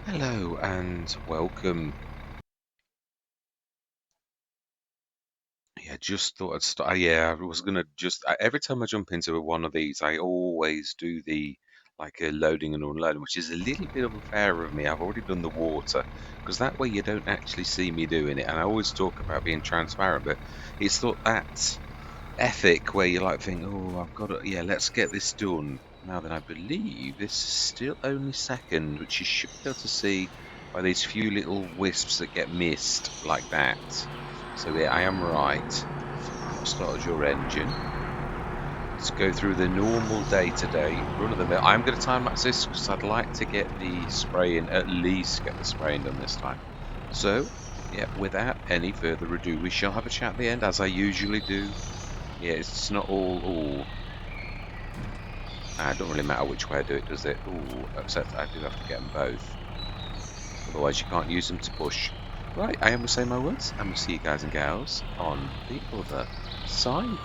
Hello and welcome. Yeah, just thought I'd start. Yeah, I was gonna every time I jump into one of these, I always do the like a loading and unloading, which is a little bit unfair of me. I've already done the water because that way you don't actually see me doing it. And I always talk about being transparent, but it's thought that ethic where you like think, oh, I've got to, yeah, let's get this done. Now then, I believe this is still only second, which you should be able to see by these few little wisps that get missed like that. So yeah, I am right. I've started your engine. Let's go through the normal day-to-day run of the mill. I'm going to time lapse this because I'd like to get the spraying, at least get the spraying done this time. So, yeah, without any further ado, we shall have a chat at the end as I usually do. Yeah, it's not all. It don't really matter which way I do it, does it? Ooh, except I do have to get them both. Otherwise, you can't use them to push. Right, I am going to say my words, and we'll see you guys and gals on the other side.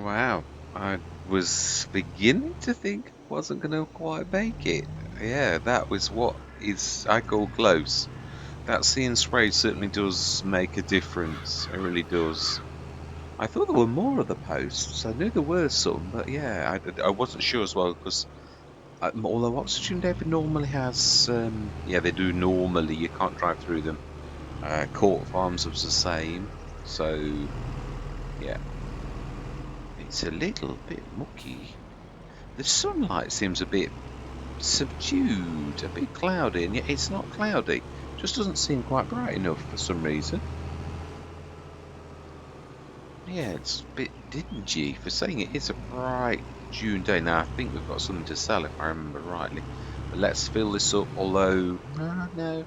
Wow. I was beginning to think I wasn't going to quite make it. Yeah, that was what is I call close. That seeing spray certainly does make a difference. It really does. I thought there were more of the posts. I knew there were some, but yeah, I wasn't sure as well because although Oxygen Depot normally has, yeah, they do normally. You can't drive through them. Court Farms was the same, so yeah, it's a little bit mucky. The sunlight seems a bit subdued, a bit cloudy, and yet it's not cloudy. Just doesn't seem quite bright enough for some reason. Yeah, it's a bit dingy for saying it is a bright June day. Now, I think we've got something to sell if I remember rightly. But let's fill this up, although, no.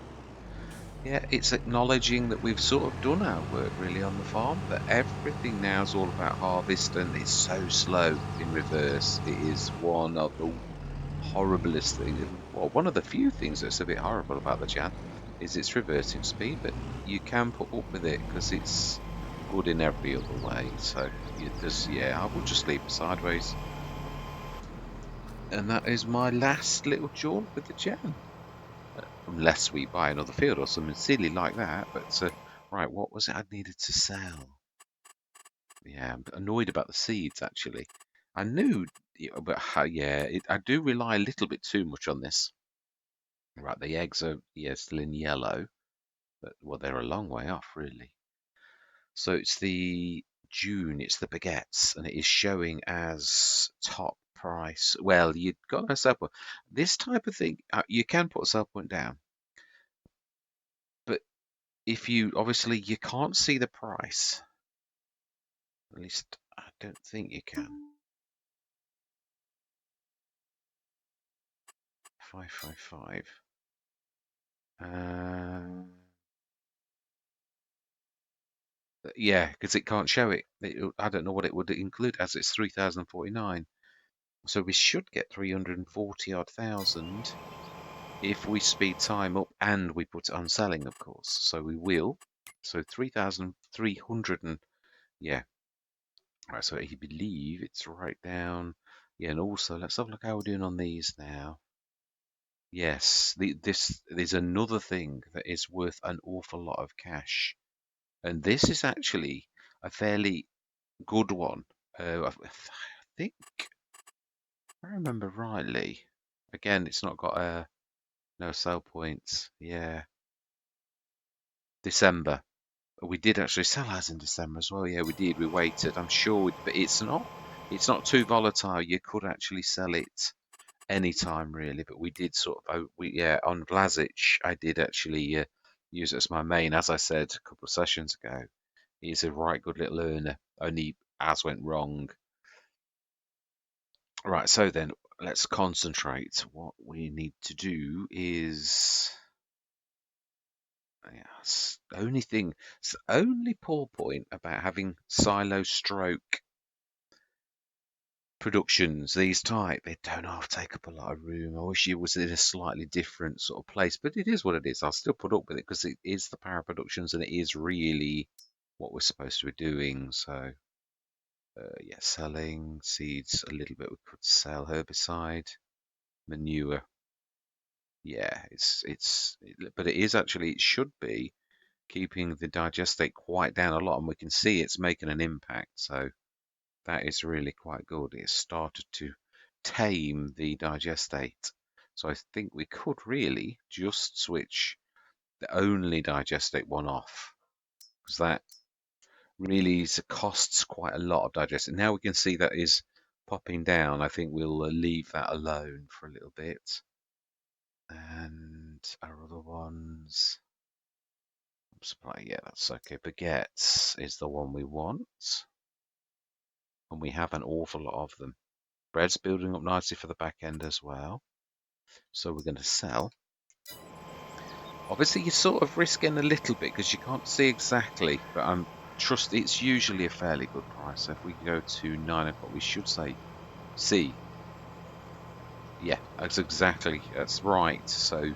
Yeah, it's acknowledging that we've sort of done our work really on the farm, that everything now is all about harvest and it's so slow in reverse. It is one of the horriblest things. Well, one of the few things that's a bit horrible about the Jan is its reversing speed, but you can put up with it because it's good in every other way. So yeah, I will just leave it sideways. And that is my last little jaunt with the Jan. Unless we buy another field or something silly like that. But right, what was it I needed to sell? Yeah, I'm annoyed about the seeds actually. I knew, but yeah, I do rely a little bit too much on this. Right, the eggs are, yeah, still in yellow, but well, they're a long way off really. So it's the June, it's the baguettes, and it is showing as top price. Well, you've got a sell point. This type of thing, you can put a sell point down, but if you obviously you can't see the price. At least I don't think you can. 555. Yeah, because it can't show it. I don't know what it would include as it's 3,049. So we should get 340 odd thousand if we speed time up and we put it on selling, of course. So we will. So 3,300 and yeah. Right, so I believe it's right down. Yeah, and also let's have a look how we're doing on these now. Yes, this there's another thing that is worth an awful lot of cash, and this is actually a fairly good one. I think, if I remember rightly. Again, it's not got no sell points. Yeah, December. We did actually sell ours in December as well. Yeah, we did. We waited. I'm sure, but it's not too volatile. You could actually sell it anytime really, but we did sort of yeah, on Vlasic I did actually use it as my main, as I said a couple of sessions ago. He's a right good little earner, only as went wrong. Right, so then let's concentrate. What we need to do is, yes, the only thing, it's the only poor point about having silo stroke productions these type, they don't half take up a lot of room. I wish it was in a slightly different sort of place, but it is what it is. I'll still put up with it because it is the power productions and it is really what we're supposed to be doing. So yeah, selling seeds a little bit. We could sell herbicide, manure. Yeah, but it is actually, it should be keeping the digestate quite down a lot, and we can see it's making an impact. So that is really quite good. It's started to tame the digestate. So I think we could really just switch the only digestate one off because that really costs quite a lot of digestate. Now we can see that is popping down. I think we'll leave that alone for a little bit. And our other ones, supply, yeah, that's okay. Baguettes is the one we want, and we have an awful lot of them. Bread's building up nicely for the back end as well. So we're going to sell. Obviously, you're sort of risking a little bit because you can't see exactly, but I'm trust it's usually a fairly good price. So if we go to 9 o'clock, we should say C. Yeah, that's right. So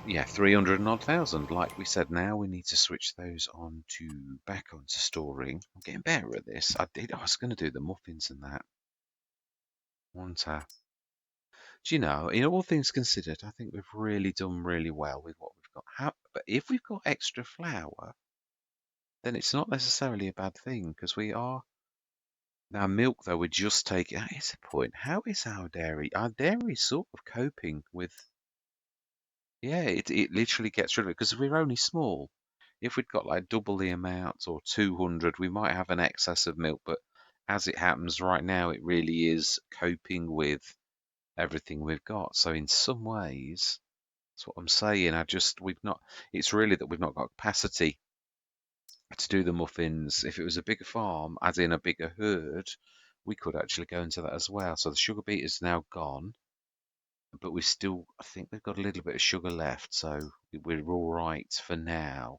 yeah, 300 and odd thousand. Like we said, now we need to switch those back onto storing. I'm getting better at this. I was going to do the muffins and that. Want to. Do you know, in all things considered, I think we've really done really well with what we've got. But if we've got extra flour, then it's not necessarily a bad thing because we are now milk though we're just taking. That is a point. How is our dairy? Our dairy is sort of coping with. Yeah, it literally gets rid of it because we're only small. If we'd got like double the amount or 200, we might have an excess of milk. But as it happens right now, it really is coping with everything we've got. So in some ways, that's what I'm saying. We've not. It's really that we've not got capacity to do the muffins. If it was a bigger farm, as in a bigger herd, we could actually go into that as well. So the sugar beet is now gone, but I think we've got a little bit of sugar left, so we're all right for now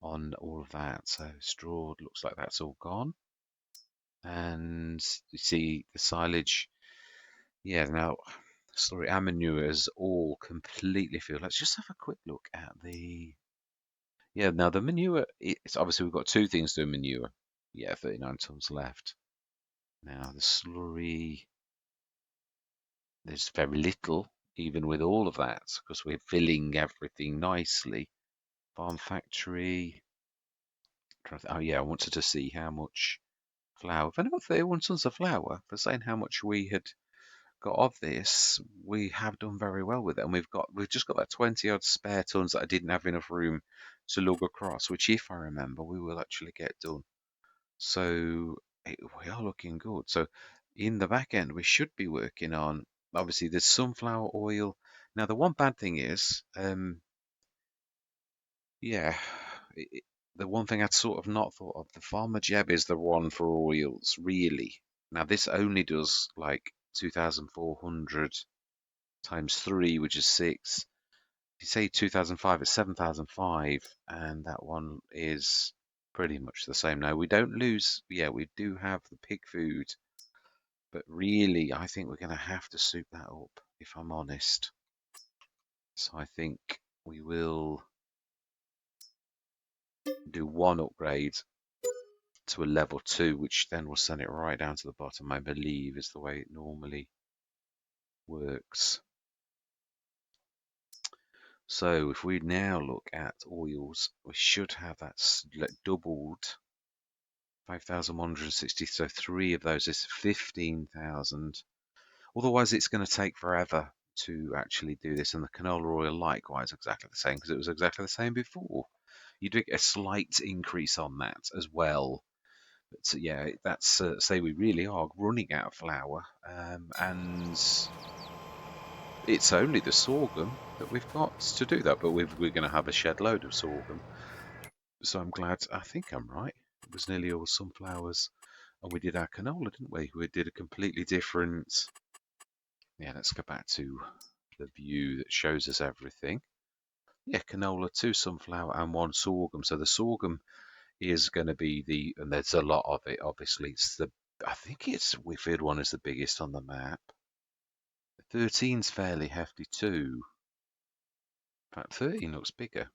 on all of that. So straw looks like that's all gone. And you see the silage. Yeah, now, sorry, our manure is all completely filled. Let's just have a quick look at the. Yeah, now the manure, it's obviously we've got two things to manure. Yeah, 39 tons left. Now the slurry, there's very little, even with all of that, because we're filling everything nicely. Farm factory. Oh yeah, I wanted to see how much flour. If I got 31 tons of flour, for saying how much we had got of this, we have done very well with it, and we've just got that 20 odd spare tons that I didn't have enough room to lug across, which, if I remember, we will actually get done. So we are looking good. So in the back end, we should be working on. Obviously, there's sunflower oil. Now, the one bad thing is, yeah, the one thing I'd sort of not thought of, the Farmer Jeb is the one for oils, really. Now, this only does like 2,400 times 3, which is 6. If you say 2005, it's 7,005, and that one is pretty much the same. Now, we don't lose, yeah, we do have the pig food, but really, I think we're going to have to soup that up, if I'm honest. So I think we will do one upgrade to a level 2, which then will send it right down to the bottom, I believe is the way it normally works. So if we now look at oils, we should have that doubled. 5,160, so 3 of those is 15,000. Otherwise, it's going to take forever to actually do this, and the canola oil likewise exactly the same, because it was exactly the same before. You do get a slight increase on that as well. But yeah, that's say we really are running out of flour, and it's only the sorghum that we've got to do that. But we're going to have a shed load of sorghum, so I'm glad. I think I'm right. It was nearly all sunflowers, and we did our canola, didn't we? We did a completely different. Yeah, let's go back to the view that shows us everything. Yeah, canola, 2 sunflower, and 1 sorghum. So the sorghum is going to be and there's a lot of it. Obviously, I think it's Whitfield one is the biggest on the map. 13's fairly hefty too. In fact, 13 looks bigger.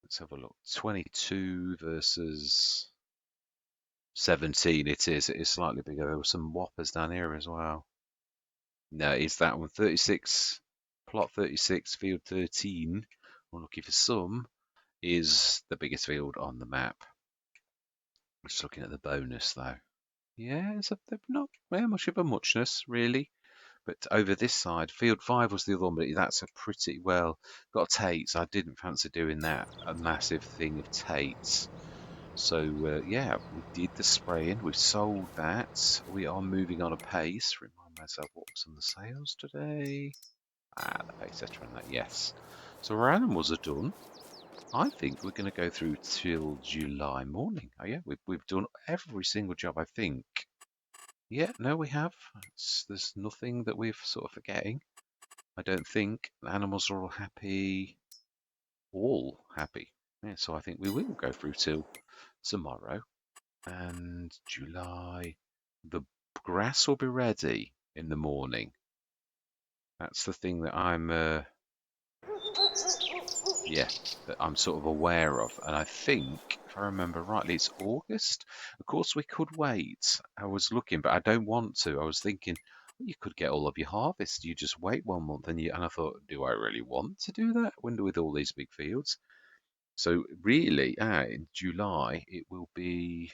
Let's have a look. 22 versus 17. It is slightly bigger. There were some whoppers down here as well. No, it's that one. 36, plot 36, field 13. We're looking for some. Is the biggest field on the map. I'm just looking at the bonus though. Yeah, they're not very much of a muchness, really. But over this side, field 5 was the other one, but that's a pretty well got Tates. I didn't fancy doing that, a massive thing of Tates. So yeah, we did the spraying. We've sold that. We are moving on a pace. Remind myself what was on the sales today. The pace setter and that, yes. So our animals are done. I think we're going to go through till July morning. Oh yeah, we've done every single job, I think. Yeah, no, we have. There's nothing that we're sort of forgetting. I don't think. The animals are all happy. All happy. Yeah, so I think we will go through till tomorrow. And July. The grass will be ready in the morning. That's the thing that I'm yeah, that I'm sort of aware of. And I think, if I remember rightly, it's August. Of course, we could wait. I was looking, but I don't want to. I was thinking, well, you could get all of your harvest. You just wait 1 month, and I thought, do I really want to do that? When with all these big fields? So really, in July, it will be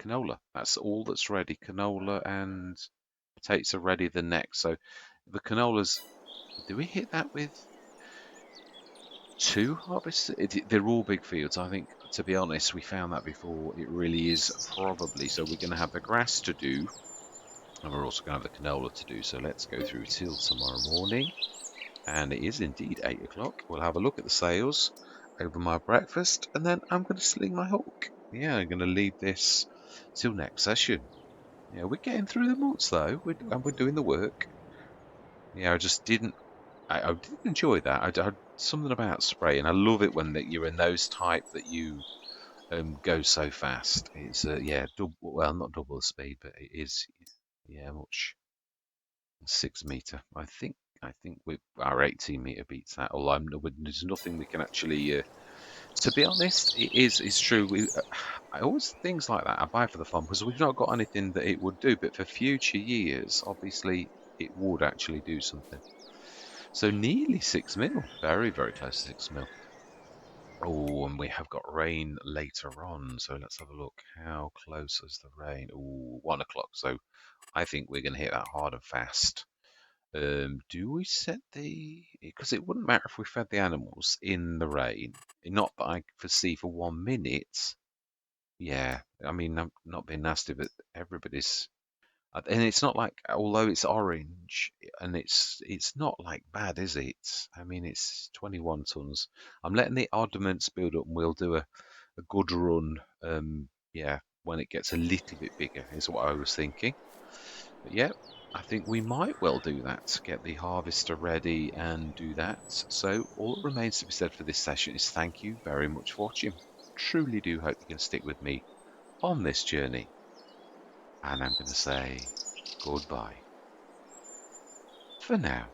canola. That's all that's ready. Canola and potatoes are ready the next. So the canolas, do we hit that with two harvests? They're all big fields. I think, to be honest, we found that before. It really is probably. So we're going to have the grass to do, and we're also going to have the canola to do. So let's go through till tomorrow morning. And it is indeed 8 o'clock. We'll have a look at the sales over my breakfast, and then I'm going to sling my hook. Yeah, I'm going to leave this till next session. Yeah, we're getting through the months though, and we're doing the work. Yeah, I just didn't. I did enjoy that. I something about spraying. I love it when that you're in those type that you go so fast. It's yeah, double, well, not double the speed, but it is yeah, much 6 meter. I think we our 18-meter beats that. Although there's nothing we can actually. To be honest, it's true. I always things like that I buy for the fun because we've not got anything that it would do, but for future years, obviously, it would actually do something. So nearly 6 mil, very very close to 6 mil. Oh, and we have got rain later on. So let's have a look. How close is the rain? Oh, 1 o'clock. So I think we're going to hit that hard and fast. Do we set the? Because it wouldn't matter if we fed the animals in the rain. Not that I foresee for 1 minute. Yeah, I mean, I'm not being nasty, but everybody's, and it's not like, although it's orange, and it's not like bad, is it? I mean, it's 21 tons. I'm letting the oddments build up, and we'll do a good run. Yeah, when it gets a little bit bigger, is what I was thinking. But yeah, I think we might well do that, get the harvester ready and do that. So all that remains to be said for this session is thank you very much for watching. Truly do hope you can stick with me on this journey. And I'm going to say goodbye for now.